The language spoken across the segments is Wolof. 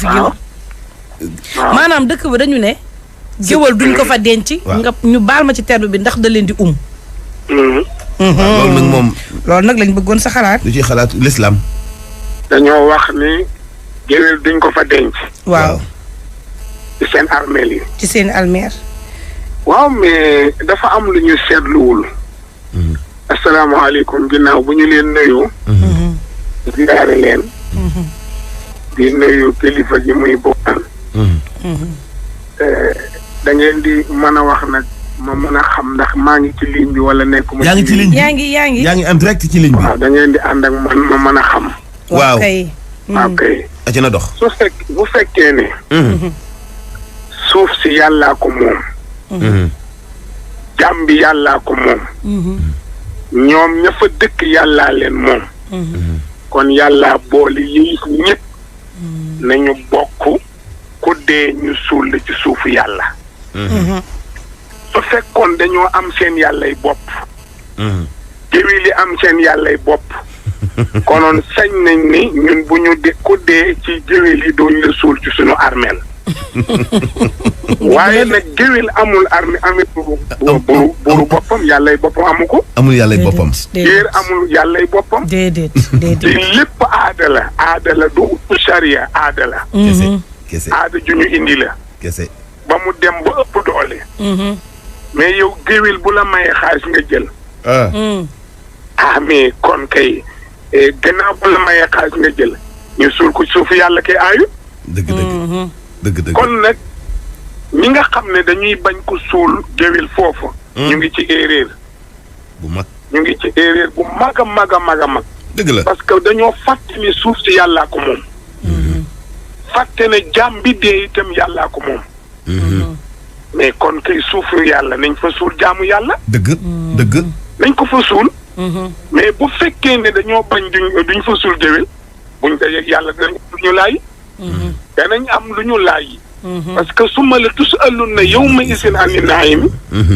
fi géwal maanaam dëkk ba dañu ne géwal duñ ko fa denc nga ñu baal ma ci terme bi ndax da leen di loolu nag moom loolu nag lañ bëggoon sa xalaat lu ci xalaat l'islam dañoo wax ni géwél duñ ko fa denc waaw ci seen armeel yi ci seen almeer waaw mais dafa am lu ñu seetluwul asalaamaaleykum ginnaaw bu ñu leen nuyu ziyaare leen di nuyu kilifa gi muy bokkal da ngeen di mën a wax nag ma mën a xam ndax maa ngi ci ligne bi wala nekkuma yaa ngi ci ligne bi yaa ngi yaa ngi en direct ci ligne bi waaw da ngeen di ànd ak man ma mën a xam waaw kay waaw kay aca na dox bu fekkee ne suuf si yàllaa ko moom jàmm bi yàllaa ko moom ñoom ña fa dëkk yàllaa leen moom kon yàllaa boole yi ñëpp nañu bokk ku dee ñu suul la ci suufu yàlla su fekkoon dañoo am seen yàllay bopp géwél yi am seen yàllay bopp konoon sañ nañ ni ñun bu ñu ku dee ci géwél yi dooñu la suul ci suñu armeel waaye nag géwél amul armée amit buru boppam yàllay boppam amu ko amul yàllay boppam géer amul yàllay boppam déedéet di lépp aada la du charia aada la kese aada ju ñu indi la kese ba mu dem ba ëpp doole mais yow géwél bu la mayee xaalis nga jël mais kon kay gannaaw bu la mayee xaalis nga jël ñu suul ko suufu yàlla kay aayu dëgg kon nag ñi nga xam ne dañuy bañ ko suul géwél foofu ñu ngi ci erreur bu mag ñu ngi ci erreur bu mag a mag a mag a mag dëgg la parce que dañoo fàtte ni suuf si yàllaa ko moom fàtte ne jàmm bi dee itam yàllaa ko moom mais kon kay suufu yàlla nañ fa suul jaamu yàlla dëgg nañ ko fa suul mais bu fekkee ne dañoo bañ duñ fa suul géwél buñ dajeeg yàlla danañ am lu ñu laay danañ am lu ñu laay parce que summa la tus'alunna yawma isin ani naimi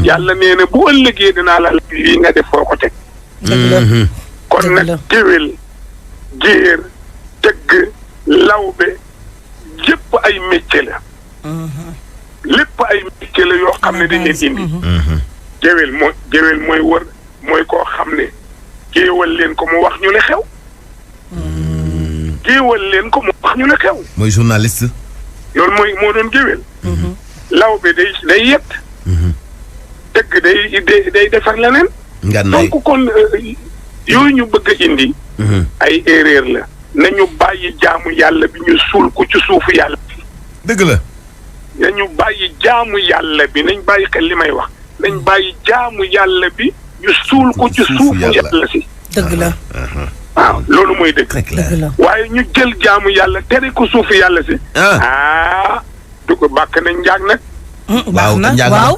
yàlla nee na bu ëllëgee dinaa la lii nga def foo ko teg kon nag géwél géer tëgg lawbe yépp ay métier la lépp ay métier la yoo xam ne dañ leen indi géwél mooy wër mooy koo xam ne géewal leen ko mu wax ñu le xew géewal leen ko mu wax ñu le xew mooy journaliste loolu moo doon géwél lawbe day yett dëgg day defar leneen donc kon yooyu ñu bëgg a indi ay erreur la nañu bàyyi jaamu yàlla bi ñu suul ko ci suufu yàlla bi dëgg la nañu bàyyi jaamu yàlla bi nañ bàyyi xel li may wax nañ bàyyi jaamu yàlla bi ñu suul ko ci suufu yàlla si dëgg la waaw loolu mooy dëgg waaye ñu jël jaamu yàlla tere ko suufu yàlla si du ko bàkk nañ njaag nag waaw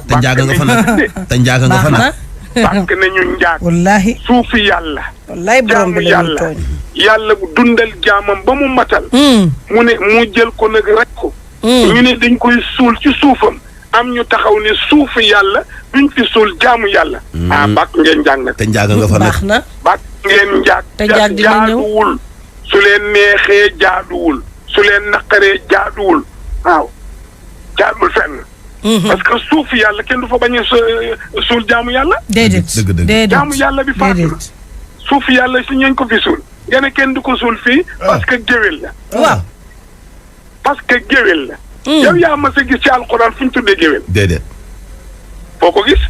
te njaaga nga fa nag te njaaga nga fa nag bàkk nañu njaag wallaahi suufu yàlla borom bi yàlla yàlla bu dundal jaamam ba mu matal mu ne mu jël ko nag rek ko ñu ne dañ koy suul ci suufam am ñu taxaw ne suufu yàlla duñ fi suul jaamu yàlla bàkk ngeen njaag nag te njaaga nga fa nag bàkk ngeen njaag jaaduwul su leen neexee jaaduwul su leen naqaree jaaduwul waaw jaaduwul fenn parce que suuf yàlla kenn du fa bañ a suul jaamu yàlla déedéet jaamu yàlla bi faatu na suuf yàlla si ñañ ko fi suul nga ne kenn du ko suul fii parce que géwél la waaw parce que géwél la yow yaa ma sa gis ci alxuraan fu ñu tuddee géwél déedéet foo ko gis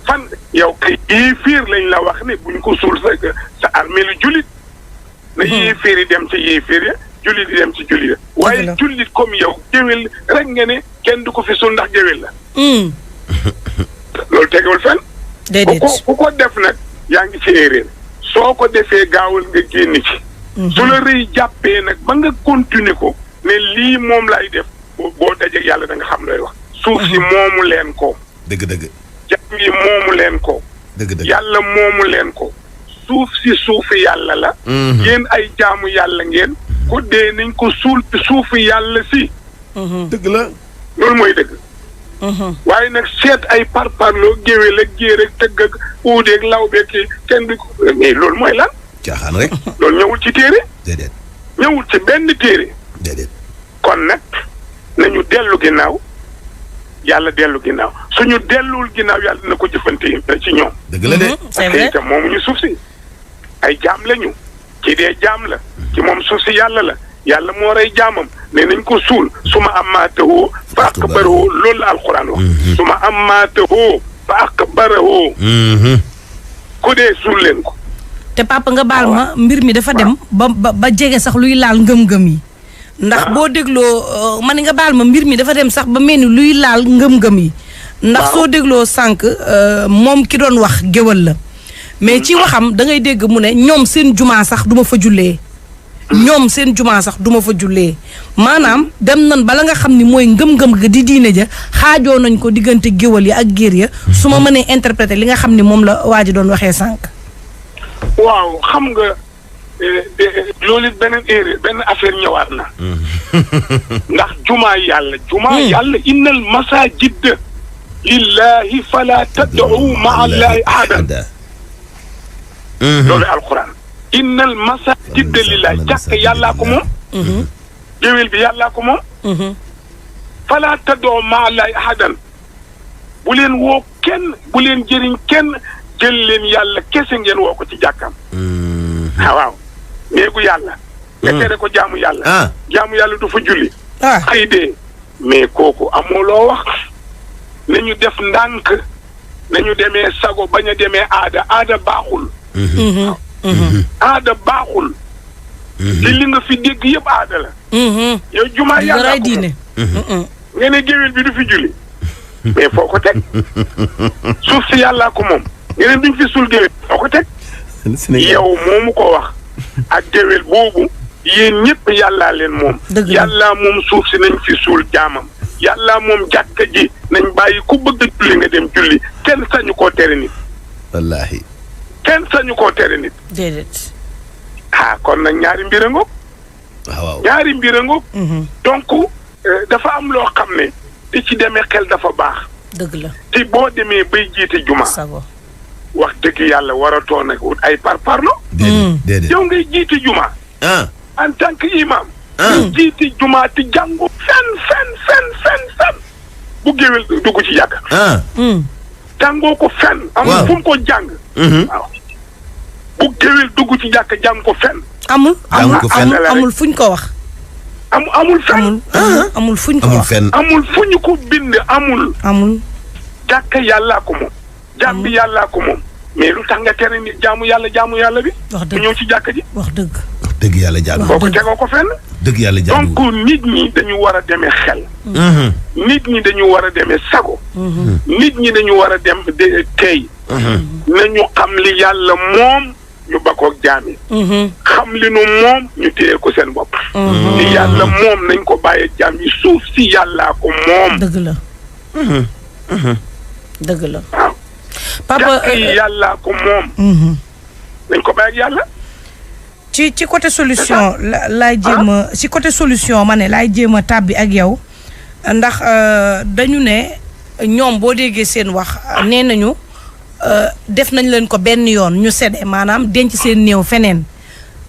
fan yow kay yéefiir lañ la wax ne buñ ko suul sa armée lu jullit na yéefiir yi dem ci yéefiir ya jullit yi dem ci jullit ya waaye jullit comme yow géwél rek nga ne kenn du ko fi suul ndax géwél la loolu tegewul fenn ku ko def nag yaa ngi ci erreur soo ko defee gaawal nga génn ci su la rëy jàppee nag ba nga continuer ko ne lii moom lay def boo dajee yàlla da nga xam looy wax suuf si moomu leen ko dëgg jàmm yi moomu leen ko yàlla moomu leen ko suuf si suufi yàlla la yéen ay jaamu yàlla ngeen ko dee nañ ko suul suufi yàlla si dëgg la loolu mooy dëgg waaye nag seet ay parparloo géwél ak géer ak tëgg ak uudeeg lawbeeg kenn du ko mais loolu mooy lan caaxaan rek loolu ñëwul ci téere déedéet ñëwul ci benn téere déedéet kon nag nañu dellu ginnaaw yàlla dellu ginnaaw suñu delluwul ginnaaw yàlla dina ko jëfante ci ñoom. dëgg la de. c'est vrai te moomuñu suuf si ay jaam lañu ci dee jaam la ci moom suuf si yàlla la yàlla moo rey jaamam ne nañ ko suul su ma amaatahoo fa akbarahoo loolu la alxuraan wax. su ma amaatahoo fa akbarahoo. ku dee suul leen ko. te papa nga baal ma mbir mi dafa dem ba jege sax luy laal ngëm-ngëm yi. ndax boo dégloo man nga baal ma mbir mi dafa dem sax ba mel ni luy laal ngëm-ngëm yi. ndax soo dégloo sànq moom ki doon wax géwal la. mais ci waxam da ngay dégg mu ne ñoom seen jumaa sax duma fa jullee. ñoom seen jumaa sax duma fa jullee maanaam dem nañ bala nga xam ni mooy ngëm-ngëm ga di diine ja xaajoo nañ ko diggante géwal yi ak géer ya su ma mënee interpréter li nga xam ni moom la waa ji doon waxee sànq. waaw xam nga loolu it beneen erreur benn affaire ñëwaat na. ndax jumaa yàlla innal masajid lillahi fala tad'u ma'a allahi ahadan. loolu alquran. innal masajid lillahi jàkk yàllaa ko moom. géwél bi yàllaa ko moom. fala tad'u ma'a allahi ahadan. bu leen woo kenn bu leen jëriñ kenn jël leen yàlla kese ngeen woo ko ci jàkkam. waaw néegu yàlla. nga tere ko jaamu yàlla. jaamu yàlla du fa julli. ay dee mais kooku amoo loo wax. nañu def ndànk nañu demee sago bañ a demee aada baaxul. aada baaxul. te li nga fi dégg yëpp aada la. yow jumaa yàlla ko moom. nga ne géwél bi du fi julli. mais foo ko teg. suuf si yàllaa ko moom. nga ne duñ fi suul géwél foo ko teg. yow moomu ko wax. ak géwél boobu yéen ñëpp yàllaa leen moom. yàllaa moom suuf si nañ fi suul jaamam. yàllaa moom jàkka ji nañ bàyyi ku bëgg a julli nga dem julli kenn sañu koo tere nit. wallaahi. kenn sañu koo tere nit. déedéet. kon nag ñaari mbir a ngoog. waaw ñaari mbir a ngoog. donc dafa am loo xam ne di ci demee xel dafa baax. dëgg la. te boo demee bay jiite juma. sago. wax dëgg yàlla waratoo nag ut ay parparlo. déedéet yow ngay jiite juma. en tant que imam. jiite juma ti jàngu fen bu géwél dugg ci yàgg. jàngoo ko fen amul fu mu ko jàng. waaw bu géwél dugg ci jàkk jàng ko fen. amul fuñ ko wax. amul fen. amul fuñ ko wax amul fuñ ko bind amul. jàkk yàllaa ko moom. jaam bi yàllaa ko moom. mais lu tax nga tere nit jaamu yàlla bi. wax dëgg mu ñëw ci jàkk ji. wax dëgg. dëgg yàlla jaadu. boo ko tegoo ko fenn. dëgg yàlla jaadu. donc nit ñi dañu war a demee xel. nit ñi dañu war a demee sago. nit ñi dañu war a dem tey. nañu xam li yàlla moom ñu bakkoog jaam yi. xam li nu moom ñu téye ko seen bopp. li yàlla moom nañ ko bàyyee jaam yi suuf si yàllaa ko moom. dëgg la. dëgg la. waaw. papa yàllaa ko moom. nañ ko bàyyi ak yàlla. ci côté solution laay jéem a ci côté solution ma ne laay jéem a tàbbi ak yow ndax dañu ne ñoom boo déggee seen wax nee nañu def nañ leen ko benn yoon ñu séddee maanaam denc seen néew feneen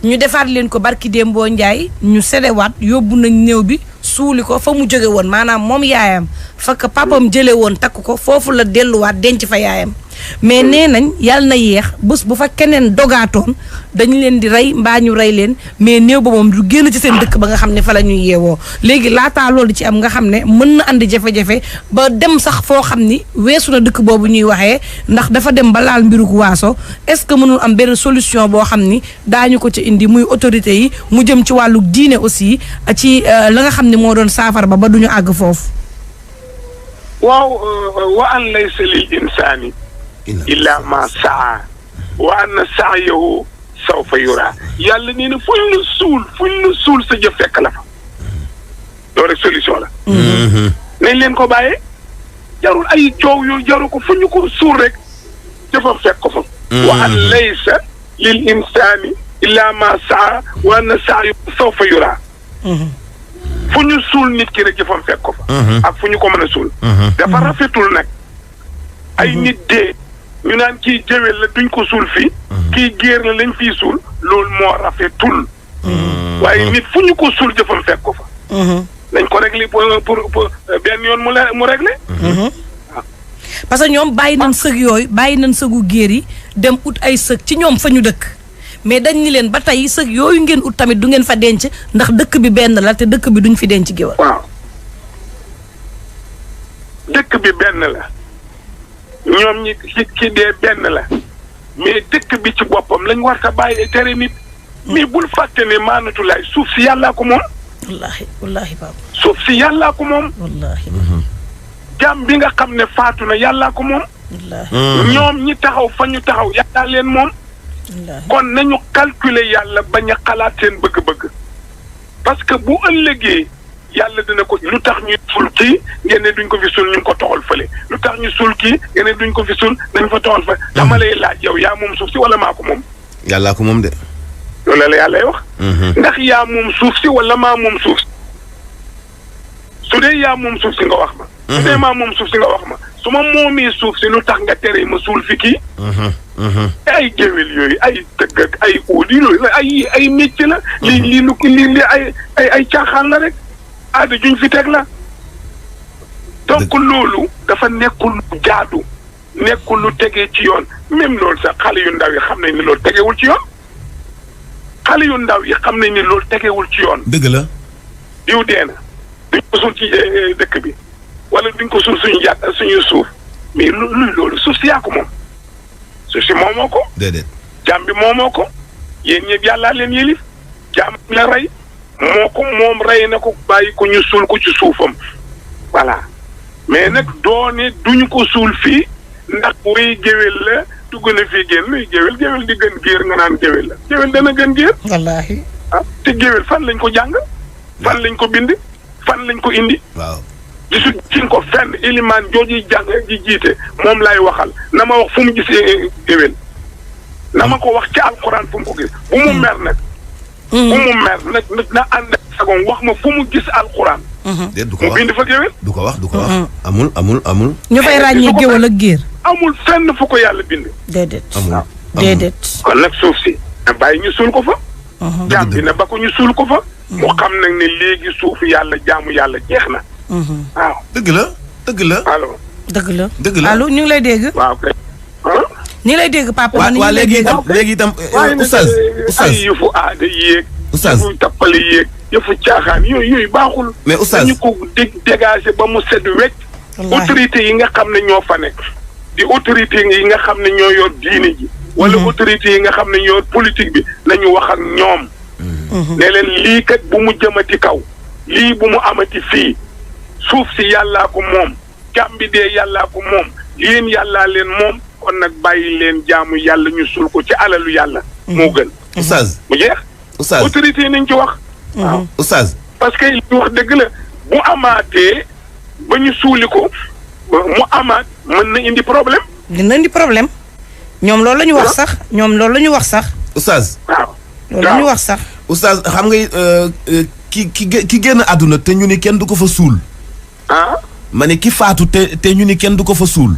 ñu defaat leen ko barki Dembo Njaay ñu séddewaat yóbbu nañ néew bi suuli ko fa mu jóge woon maanaam moom yaayam fakk papam jële woon takk ko foofu la delluwaat denc fa yaayam mais nee nañ yàlla na yéex bés bu fa keneen dogaatoon dañu leen di rey mbaa ñu rey leen mais néew ba moom du génn ci seen dëkk ba nga xam ne fa la ñuy yeewoo léegi laataa loolu ci am nga xam ne mën na andi jafe-jafe ba dem sax foo xam ni weesu na dëkk boobu ñuy waxee ndax dafa dem ba laal mbiruk waaso est-ce que mënul am benn solution boo xam ni daañu ko ci indi muy autorité yi mu jëm ci wàllu diine aussi ci la nga xam ne moo doon saafara ba duñu àgg foofu. waaw wa an laysa lil insaani illa ma saa wa anna sa'yahu sawfa yura yàlla nee na fuñ la suul sa jëf fekk la fa loolu rek solution la. nañ leen ko bàyyee jarul ay coow yooyu jaru ko fu ñu ko suul rek jëfam fekk ko fa. wa an laysa lil insaani illa ma saa wa anna sa'yahu sawfa yura fu ñu suul nit ki rek jëfam fekk ko fa. ak fu ñu ko mën a suul. dafa rafetul nag ay nit dee. ñu naan kii géwél la duñ ko suul fii. kii géer la lañ fii suul loolu moo rafetul. waaye nit fu ñu ko suul jëfam fekk ko fa. régler pour benn yoon mu régler. parce que ñoom bàyyi nañ sëg yooyu bàyyi nañ sëgu géer yi dem ut ay sëg ci ñoom fa ñu dëkk mais dañ ni leen ba tey sëg yooyu ngeen ut tamit du ngeen fa denc ndax dëkk bi benn la te dëkk bi duñ fi denc géwal. waaw dëkk bi benn la ñoom ñi ci dee benn la mais dëkk bi ci boppam lañ war ta bàyyi tere nit. mais bul fàtte ne maanatulaay suuf si yàllaa ko moom. wallaahi Pape. suuf si yàllaa ko moom. wallaahi. jaam bi nga xam ne faatu na yàllaa ko moom. ñoom ñi taxaw fa ñu taxaw yàllaa leen moom. kon nañu calculer yàlla bañ a xalaat seen bëgg-bëgg. parce que bu ëllëgee yàlla dina ko lu tax ñu suul kii ngeen ne duñ ko fi suul ñu ngi ko toxal fële lu tax ñu suul kii ngeen ne duñ ko fi suul dañ fa toxal fële. dama lay laaj yow yaa moom suuf si wala maa ko moom. yàllaa ko moom de. loolu la yàlla wax. ndax yaa moom suuf si wala maa moom suuf si. su dee yaa moom suuf si nga wax ma. su dee maa moom suuf si nga wax ma su ma moomee suuf si lu tax nga tere ma suul fi kii. ay géwél yooyu ay tëgg ak ay óol yooyu ay métier la. lii ay caaxaan la rek. aada juñ fi teg la. donc loolu dafa nekkul lu jaadu nekkul lu tegee ci yoon même loolu sax xale yu ndaw yi xam nañ ni loolu tegewul ci yoon. xale yu ndaw yi xam nañ ni loolu tegewul ci yoon. dëgg la. diw dee na duñ ko suul ci dëkk bi wala duñ ko suul suñu suuf mais luy loolu suuf si yaa ko moom suuf si moomoo ko. déedéet. jaam bi moomoo ko yéen ñëpp yàllaa leen yëlif jaam la rey moo ko moom rey na ko bàyyi ko ñu suul ko ci suufam voilà mais nag doone duñu ko suul fii ndax way géwél la dugg na fii génn luy géwél di gën géer nga naan géwél la géwél dana gën géer. wallaahi. te géwél fan lañ ko jàng. fan lañ ko bind fan lañ ko indi. waaw. gisul ci ko fenn ilimaan jooju jàng ji jiite moom lay waxal na ma wax fu mu gisee géwél na ma ko wax ci alxuraan fu mu ko gis bu mu mer nag. bu mu mer nag na ànd ak sagoom wax ma fu mu gis alxuraan. déet du ko wax mu bind fa géwél. du ko wax. amul. ñu fay ràññee géwél ak géer. amul fenn fu ko yàlla bind. déedéet. amul déedéet. kon nag suuf si na bàyyi ñu suul ko fa. jaam bi na ba ko ñu suul ko fa. mu xam nag ne léegi suuf yàlla jaamu yàlla jeex na. waaw dëgg la. allo. dëgg la allo ñu ngi lay dégg. waaw kay. ñu ngi lay dégg papa. waaw léegi itam oustaz. ay yëfu aada yéeg. oustaz yëfu tappale yéeg yëfu caaxaan yooyu baaxul. mais oustaz dañu ko dégager ba mu set wecc. autorité yi nga xam ne ñoo fa nekk. di autorité yi nga xam ne ñoo yor diine ji. wala autorité yi nga xam ne ñoo yor politique bi nañu wax ak ñoom. ne leen lii kat bu mu jëmati kaw. lii bu mu amati fii. suuf si yàllaa ko moom. jàmm bi dee yàllaa ko moom. yéen yàllaa leen moom. kon nag bàyyi leen jaamu yàlla ñu suul ko ci alalu yàlla. moo gën. oustaz mu jeex. oustaz autorité yi nañ ci wax. waaw oustaz. parce que li wax dëgg la bu amaatee ba ñu suuli ko mu amaat mën na indi problème. dina indi problème. ñoom loolu la ñu wax sax. oustaz. waaw loolu la ñu wax sax. oustaz xam nga ki génn àdduna te ñu ni kenn du ko fa suul. ma ne ki faatu te ñu ni kenn du ko fa suul.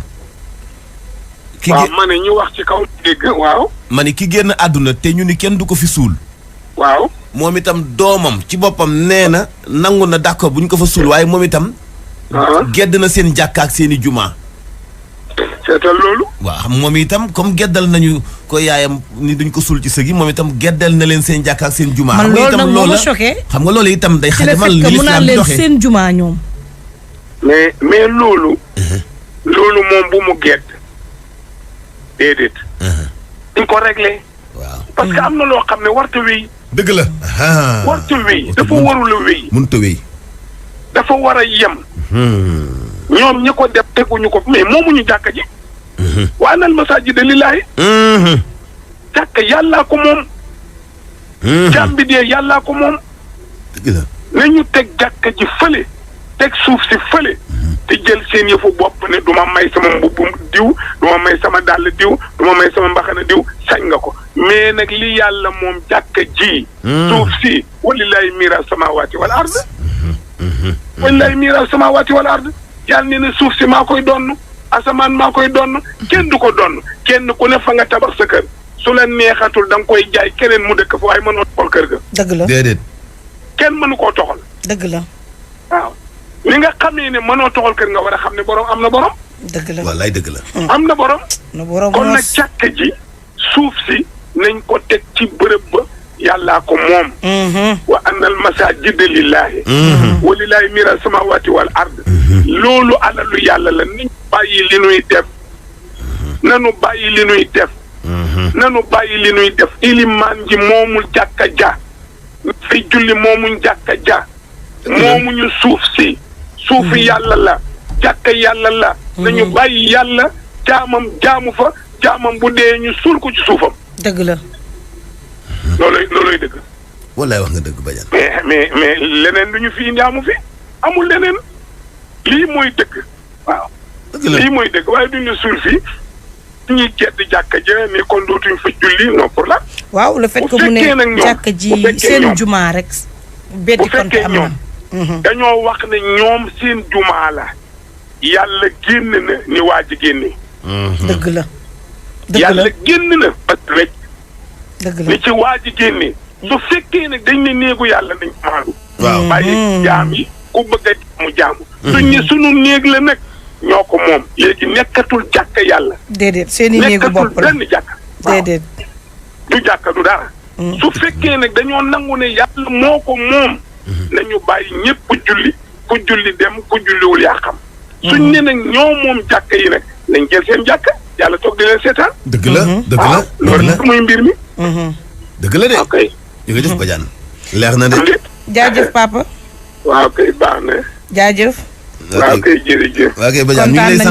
waaw ma ne ñu wax ci kaw dégg waaw. ma ne ki génn àdduna te ñu ni kenn du ko fi suul. waaw. moom itam doomam ci boppam nee na nangu na d'accord bu ñu ko fa suul waaye moom itam. gedd na seen jàkka ak seen i jumaa. seetal loolu. waaw xam moom itam comme geddal nañu ko yaayam ni duñ ko suul ci sëg yi moom itam geddal na leen seen jàkka ak seen jumaa. man loolu nag moo ma choqué. xam nga loolu itam day xajamal li lislaam di doxee seen jumaa ñoom. mais loolu. loolu moom bu mu gedd. déedéet. dañ ko réglé. waaw parce que am na loo xam ne warta wéy. dëgg la. warta wéy dafa warul a wéy. mënut a wéy. dafa war a yem. ñoom ñi ko def teguñu ko mais moomuñu jàkka ji. wa anal masaajida lillaahi. jàkka yàllaa ko moom. jàmm bi dee yàllaa ko moom. dëgg la. nañu teg jàkka ji fële. teg suuf si fële. te jël seen yëfu bopp ne du ma may sama mbubbum diw du ma may sama dàll diw du ma may sama mbaxana diw sañ nga ko mais nag li yàlla moom jàkka ji. suuf si walillahi miiraas samaawaati wal ard. walillahi miiraas samaawaati wal ard. yàlla nee na suuf si maa koy donn asamaan maa koy donn kenn du ko donn kenn ku ne fa nga tabax sa kër su la neexatul da nga koy jaay keneen mu dëkk fa waaye mënoo toxal kër ga. dëgg la déedéet. kenn mënu koo toxal. dëgg la. waaw ni nga xamee ne mënoo toxal kër nga war a xam ne borom am na borom. dëgg la wallaay dëgg la. am na borom. na borom kon nag jàkka ji suuf si nañ ko teg ci bërëb ba yàllaa ko moom. wa annal masaajida lillaahi. wa lillaahi miiraas samaawaati wal ard. loolu alalu yàlla la nañ bàyyi li nuy def. nanu bàyyi li nuy def. nanu bàyyi li nuy def ilimaan ji moomul jàkka ja. fi julli moomuñ jàkka ja. moomuñu suuf si. suufu yàlla la. jàkka yàlla la. nañu bàyyi yàlla jaamam jaamu fa jaamam bu dee ñu suul ko ci suufam. dëgg la. looloy dëgg. wallaay wax nga dëgg Badiane. mais leneen lu ñu fi indi amu fi amul leneen lii mooy dëgg. waaw dëgg la lii mooy dëgg waaye duñ la suul fii ñuy gedd jàkka ja ni kon dootuñ fa julli non pour la. waaw le fait que mu ne jàkka ji seen jumaa rek. beddi konte am na dañoo wax ne ñoom seen jumaa la. yàlla génn na ni waa ji génne. dëgg la. yàlla génn na parce que rek. dëgg la ni ci waa ji génne. su fekkee ne dañ ne néegu yàlla nañ maandu. waaw bàyyi jaam yi ku bëgg a jaamu jaamu. suñ ne sunu néeg la nag ñoo ko moom. léegi nekkatul jàkka yàlla. déedéet seen i néegu bopp la nekkatul benn jàkka. déedéet. du jàkka du dara. su fekkee nag dañoo nangu ne yàlla moo ko moom. nañu bàyyi ñëpp julli ku julli dem ku julliwul yaa xam. suñ ne nag ñoo moom jàkka yi nag nañ jël seen jàkka yàlla toog di leen seetaan. dëgg la dëgg la loolu nag muy mbir mi. dëgg la de. ok jërëjëf Badiane. leer na de. jaajëf papa. waaw kay baax na. jaajëf. waaw kay jërëjëf. waaw kay Badiane ñu ngi lay sant